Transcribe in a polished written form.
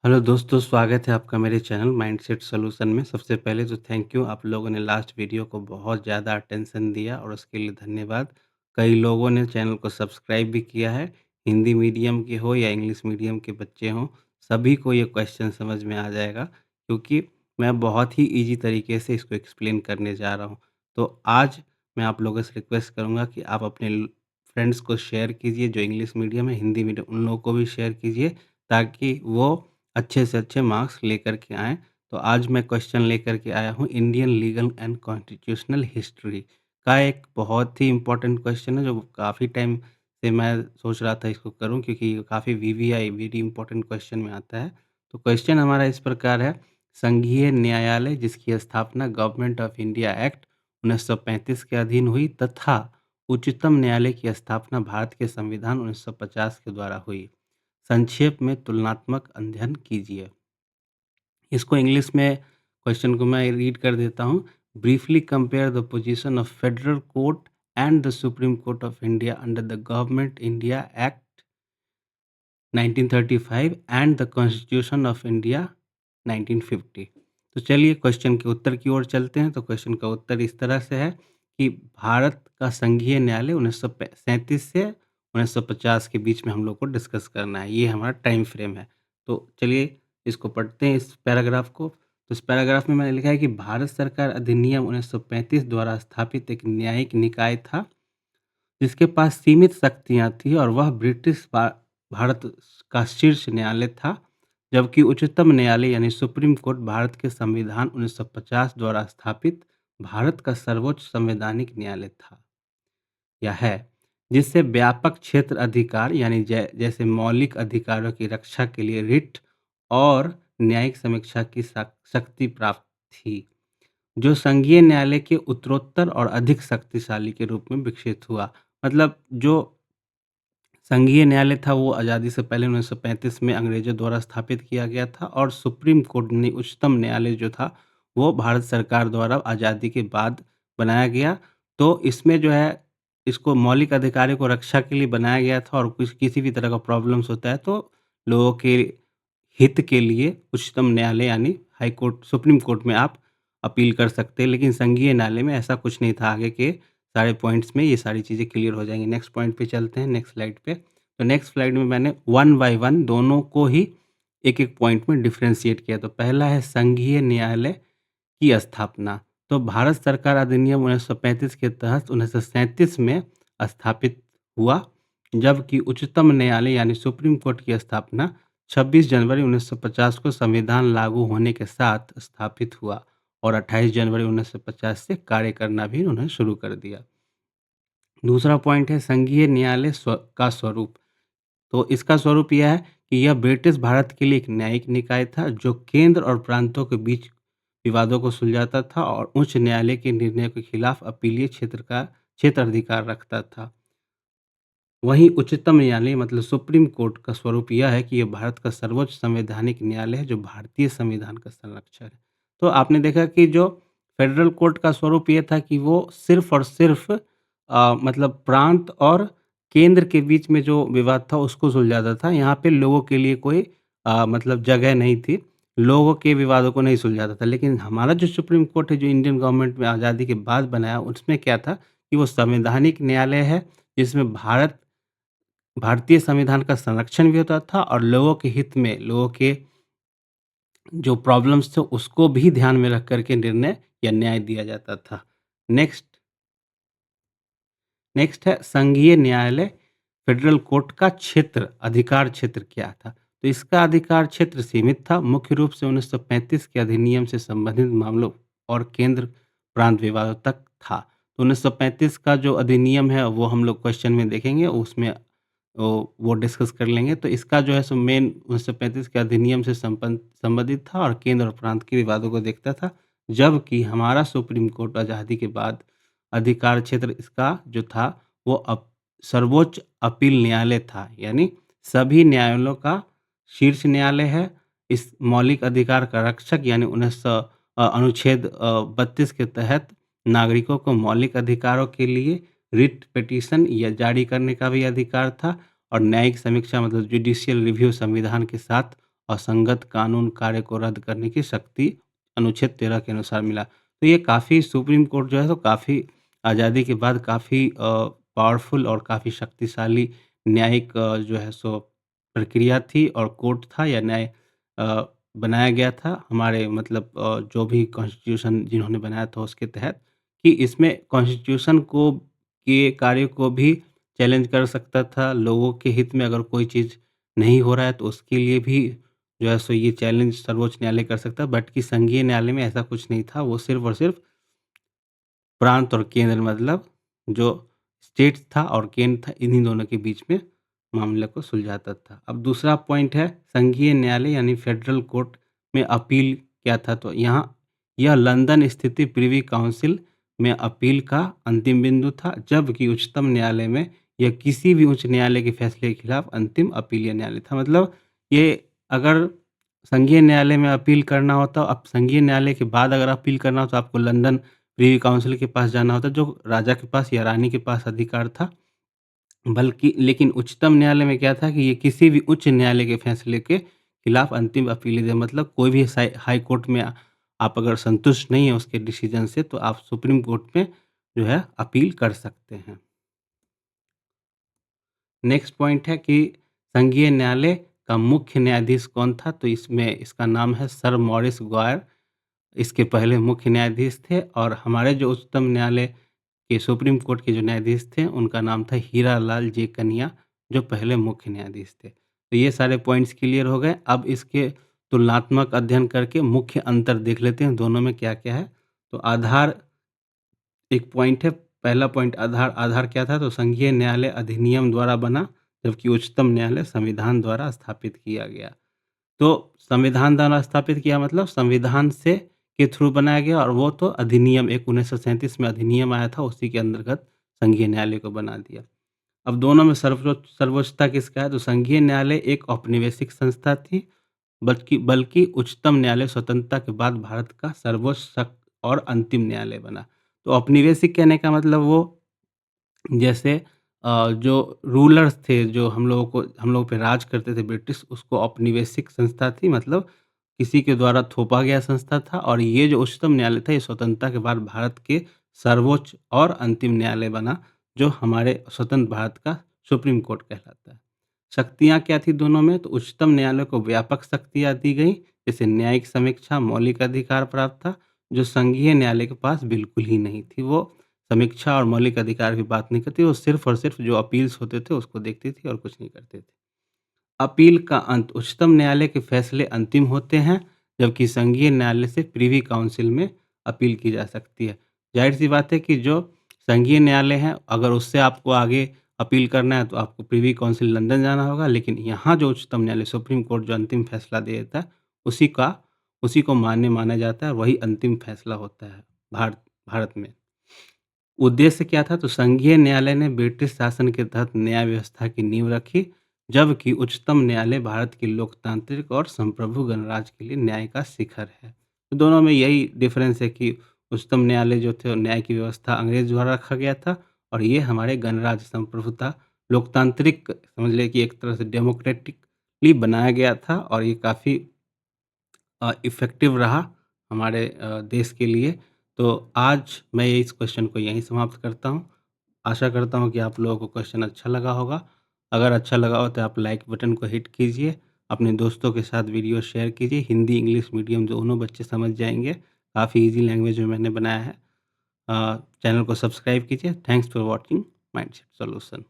Hello दोस्तों, स्वागत है आपका मेरे चैनल माइंडसेट सॉल्यूशन में। सबसे पहले तो थैंक यू, आप लोगों ने लास्ट वीडियो को बहुत ज़्यादा अटेंशन दिया और उसके लिए धन्यवाद। कई लोगों ने चैनल को सब्सक्राइब भी किया है, हिंदी मीडियम के हो या इंग्लिश मीडियम के बच्चे हों, सभी को ये क्वेश्चन समझ में आ जाएगा क्योंकि मैं बहुत ही ईज़ी तरीके से इसको एक्सप्लेन करने जा रहा हूँ। तो आज मैं आप लोगों से रिक्वेस्ट करूँगा कि आप अपने फ्रेंड्स को शेयर कीजिए जो इंग्लिश मीडियम है, हिंदी मीडियम उन लोगों को भी शेयर कीजिए ताकि वो अच्छे से अच्छे मार्क्स लेकर के आएँ। तो आज मैं क्वेश्चन लेकर के आया हूँ Indian legal and constitutional history का एक बहुत ही इम्पोर्टेंट क्वेश्चन है जो काफ़ी टाइम से मैं सोच रहा था इसको करूँ क्योंकि ये काफ़ी वीवीआई वेरी इंपॉर्टेंट क्वेश्चन में आता है। तो क्वेश्चन हमारा इस प्रकार है, संघीय न्यायालय जिसकी स्थापना गवर्नमेंट ऑफ इंडिया एक्ट 1935 के अधीन हुई तथा उच्चतम न्यायालय की स्थापना भारत के संविधान 1950 के द्वारा हुई। संक्षेप में तुलनात्मक अध्ययन कीजिए। इसको इंग्लिश में क्वेश्चन को मैं रीड कर देता हूँ। Briefly compare the position of federal court and the supreme court of India under the government India act 1935 and the constitution of India 1950। तो चलिए क्वेश्चन के उत्तर की ओर चलते हैं। तो क्वेश्चन का उत्तर इस तरह से है कि भारत का संघीय न्यायालय 1937 से 1950 के बीच में हम लोग को डिस्कस करना है। ये हमारा टाइम फ्रेम है। तो चलिए इसको पढ़ते हैं, इस पैराग्राफ को। तो इस पैराग्राफ में मैंने लिखा है कि भारत सरकार अधिनियम 1935 द्वारा स्थापित एक न्यायिक निकाय था जिसके पास सीमित शक्तियाँ थी और वह भारत का शीर्ष न्यायालय था, जबकि उच्चतम न्यायालय यानी सुप्रीम कोर्ट भारत के संविधान 1950 द्वारा स्थापित भारत का सर्वोच्च संवैधानिक न्यायालय था या है, जिससे व्यापक क्षेत्र अधिकार यानी जैसे मौलिक अधिकारों की रक्षा के लिए रिट और न्यायिक समीक्षा की शक्ति प्राप्त थी, जो संघीय न्यायालय के उत्तरोत्तर और अधिक शक्तिशाली के रूप में विकसित हुआ। मतलब जो संघीय न्यायालय था वो आज़ादी से पहले 1935 में अंग्रेज़ों द्वारा स्थापित किया गया था और सुप्रीम कोर्ट यानी उच्चतम न्यायालय जो था वो भारत सरकार द्वारा आज़ादी के बाद बनाया गया। तो इसमें जो है इसको मौलिक अधिकारों को रक्षा के लिए बनाया गया था और कुछ किसी भी तरह का प्रॉब्लम्स होता है तो लोगों के हित के लिए उच्चतम न्यायालय यानी हाई कोर्ट सुप्रीम कोर्ट में आप अपील कर सकते हैं। लेकिन संघीय न्यायालय में ऐसा कुछ नहीं था। आगे के सारे पॉइंट्स में ये सारी चीज़ें क्लियर हो जाएँगी। नेक्स्ट पॉइंट पे चलते हैं, नेक्स्ट स्लाइड पे। तो नेक्स्ट स्लाइड में मैंने वन बाय वन दोनों को ही एक-एक पॉइंट में डिफरेंशिएट किया। तो पहला है संघीय न्यायालय की स्थापना। तो भारत सरकार अधिनियम 1935 के तहत 1937 में स्थापित हुआ, जबकि उच्चतम न्यायालय यानी सुप्रीम कोर्ट की स्थापना 26 जनवरी 1950 को संविधान लागू होने के साथ स्थापित हुआ और 28 जनवरी 1950 से कार्य करना भी उन्होंने शुरू कर दिया। दूसरा पॉइंट है संघीय न्यायालय का स्वरूप। तो इसका स्वरूप यह है कि यह ब्रिटिश भारत के लिए एक न्यायिक निकाय था जो केंद्र और प्रांतों के बीच विवादों को सुलझाता था और उच्च न्यायालय के निर्णय के खिलाफ अपीलीय क्षेत्र अधिकार रखता था। वहीं उच्चतम न्यायालय मतलब सुप्रीम कोर्ट का स्वरूप यह है कि यह भारत का सर्वोच्च संवैधानिक न्यायालय है जो भारतीय संविधान का संरक्षक है। तो आपने देखा कि जो फेडरल कोर्ट का स्वरूप ये था कि वो सिर्फ और सिर्फ मतलब प्रांत और केंद्र के बीच में जो विवाद था उसको सुलझाता था। यहाँ पे लोगों के लिए कोई मतलब जगह नहीं थी, लोगों के विवादों को नहीं सुलझाता था। लेकिन हमारा जो सुप्रीम कोर्ट है जो इंडियन गवर्नमेंट में आज़ादी के बाद बनाया उसमें क्या था कि वो संवैधानिक न्यायालय है जिसमें भारतीय संविधान का संरक्षण भी होता था और लोगों के हित में लोगों के जो प्रॉब्लम्स थे उसको भी ध्यान में रख कर के निर्णय या न्याय दिया जाता था। नेक्स्ट नेक्स्ट है संघीय न्यायालय फेडरल कोर्ट का अधिकार क्षेत्र क्या था? तो इसका अधिकार क्षेत्र सीमित था, मुख्य रूप से 1935 के अधिनियम से संबंधित मामलों और केंद्र प्रांत विवादों तक था। तो 1935 का जो अधिनियम है वो हम लोग क्वेश्चन में देखेंगे, उसमें वो डिस्कस कर लेंगे। तो इसका जो है सो मेन 1935 के अधिनियम से संबंधित था और केंद्र और प्रांत के विवादों को देखता था, जबकि हमारा सुप्रीम कोर्ट आज़ादी के बाद अधिकार क्षेत्र इसका जो था वो सर्वोच्च अपील न्यायालय था, यानी सभी न्यायालयों का शीर्ष न्यायालय है। इस मौलिक अधिकार का रक्षक यानी अनुच्छेद 32 के तहत नागरिकों को मौलिक अधिकारों के लिए रिट पिटीशन या जारी करने का भी अधिकार था और न्यायिक समीक्षा मतलब जुडिशियल रिव्यू संविधान के साथ असंगत कानून कार्य को रद्द करने की शक्ति अनुच्छेद 13 के अनुसार मिला। तो ये काफ़ी सुप्रीम कोर्ट जो है तो काफ़ी आज़ादी के बाद काफ़ी पावरफुल और काफ़ी शक्तिशाली न्यायिक जो है सो प्रक्रिया थी और कोर्ट था या न्याय अ, बनाया गया था हमारे मतलब जो भी कॉन्स्टिट्यूशन जिन्होंने बनाया था उसके तहत कि इसमें कॉन्स्टिट्यूशन को के कार्य को भी चैलेंज कर सकता था। लोगों के हित में अगर कोई चीज़ नहीं हो रहा है तो उसके लिए भी जो है सो ये चैलेंज सर्वोच्च न्यायालय कर सकता है। बट कि संघीय न्यायालय में ऐसा कुछ नहीं था। वो सिर्फ़ और सिर्फ़ प्रांत और केंद्र मतलब जो स्टेट था और केंद्र था इन्हीं दोनों के बीच में मामले को सुलझाता था। अब दूसरा पॉइंट है संघीय न्यायालय यानी फेडरल कोर्ट में अपील क्या था? तो यहाँ यह लंदन स्थित प्रिवी काउंसिल में अपील का अंतिम बिंदु था, जबकि उच्चतम न्यायालय में यह किसी भी उच्च न्यायालय के फैसले के खिलाफ अंतिम अपीलीय न्यायालय था। मतलब ये अगर संघीय न्यायालय में अपील करना होता, अब संघीय न्यायालय के बाद अगर अपील करना हो तो आपको लंदन प्रिवी काउंसिल के पास जाना होता, जो राजा के पास या रानी के पास अधिकार था। बल्कि लेकिन उच्चतम न्यायालय में क्या था कि ये किसी भी उच्च न्यायालय के फैसले के खिलाफ अंतिम अपील दे मतलब कोई भी हाई कोर्ट में आप अगर संतुष्ट नहीं है उसके डिसीजन से तो आप सुप्रीम कोर्ट में जो है अपील कर सकते हैं। नेक्स्ट पॉइंट है कि संघीय न्यायालय का मुख्य न्यायाधीश कौन था? तो इसमें इसका नाम है सर मॉरिस ग्वायर। इसके पहले मुख्य न्यायाधीश थे और हमारे जो उच्चतम न्यायालय के सुप्रीम कोर्ट के जो न्यायाधीश थे उनका नाम था हीरालाल जे कनिया, जो पहले मुख्य न्यायाधीश थे। तो ये सारे पॉइंट्स क्लियर हो गए। अब इसके तुलनात्मक अध्ययन करके मुख्य अंतर देख लेते हैं दोनों में क्या-क्या है। तो आधार एक पॉइंट है, पहला पॉइंट आधार आधार क्या था? तो संघीय न्यायालय अधिनियम द्वारा बना, जबकि उच्चतम न्यायालय संविधान द्वारा स्थापित किया गया। तो संविधान द्वारा स्थापित किया मतलब संविधान से के थ्रू बनाया गया और वो तो अधिनियम एक 1937 में अधिनियम आया था, उसी के अंतर्गत संघीय न्यायालय को बना दिया। अब दोनों में सर्वोच्चता किसका है? तो संघीय न्यायालय एक औपनिवेशिक संस्था थी, बल्कि बल्कि उच्चतम न्यायालय स्वतंत्रता के बाद भारत का सर्वोच्च और अंतिम न्यायालय बना। तो औपनिवेशिक कहने का मतलब वो जैसे जो रूलर्स थे, जो हम लोगों पे राज करते थे ब्रिटिश, उसको औपनिवेशिक संस्था थी मतलब किसी के द्वारा थोपा गया संस्था था और ये जो उच्चतम न्यायालय था, ये स्वतंत्रता के बाद भारत के सर्वोच्च और अंतिम न्यायालय बना, जो हमारे स्वतंत्र भारत का सुप्रीम कोर्ट कहलाता है। शक्तियाँ क्या थी दोनों में? तो उच्चतम न्यायालय को व्यापक शक्तियाँ दी गई, जैसे न्यायिक समीक्षा, मौलिक अधिकार प्राप्त था, जो संघीय न्यायालय के पास बिल्कुल ही नहीं थी। वो समीक्षा और मौलिक अधिकार की बात नहीं करती, वो सिर्फ़ और सिर्फ़ जो अपील्स होते थे उसको देखती थी और कुछ नहीं करते थे। अपील का अंत उच्चतम न्यायालय के फैसले अंतिम होते हैं, जबकि संघीय न्यायालय से प्रिवी काउंसिल में अपील की जा सकती है। ज़ाहिर-सी बात है कि जो संघीय न्यायालय है, अगर उससे आपको आगे अपील करना है तो आपको प्रिवी काउंसिल लंदन जाना होगा, लेकिन यहाँ जो उच्चतम न्यायालय सुप्रीम कोर्ट जो अंतिम फैसला दे देता है, उसी का उसी को मान्य माना जाता है, वही अंतिम फैसला होता है भारत भारत में। उद्देश्य क्या था? तो संघीय न्यायालय ने ब्रिटिश शासन के तहत न्याय व्यवस्था की नींव रखी, जबकि उच्चतम न्यायालय भारत की लोकतांत्रिक और संप्रभु गणराज्य के लिए न्याय का शिखर है। तो दोनों में यही डिफरेंस है कि उच्चतम न्यायालय जो थे न्याय की व्यवस्था अंग्रेज द्वारा रखा गया था और ये हमारे गणराज्य संप्रभुता लोकतांत्रिक समझ लें कि एक तरह से डेमोक्रेटिकली बनाया गया था और ये काफ़ी इफ़ेक्टिव रहा हमारे देश के लिए। तो आज मैं इस क्वेश्चन को यहीं समाप्त करता हूँ। आशा करता हूँ कि आप लोगों को क्वेश्चन अच्छा लगा होगा। अगर अच्छा लगा हो तो आप लाइक बटन को हिट कीजिए, अपने दोस्तों के साथ वीडियो शेयर कीजिए। हिंदी, इंग्लिश मीडियम दोनों बच्चे समझ जाएँगे। काफ़ी ईज़ी लैंग्वेज में मैंने बनाया है। चैनल को सब्सक्राइब कीजिए। Thanks for watching mindset solution.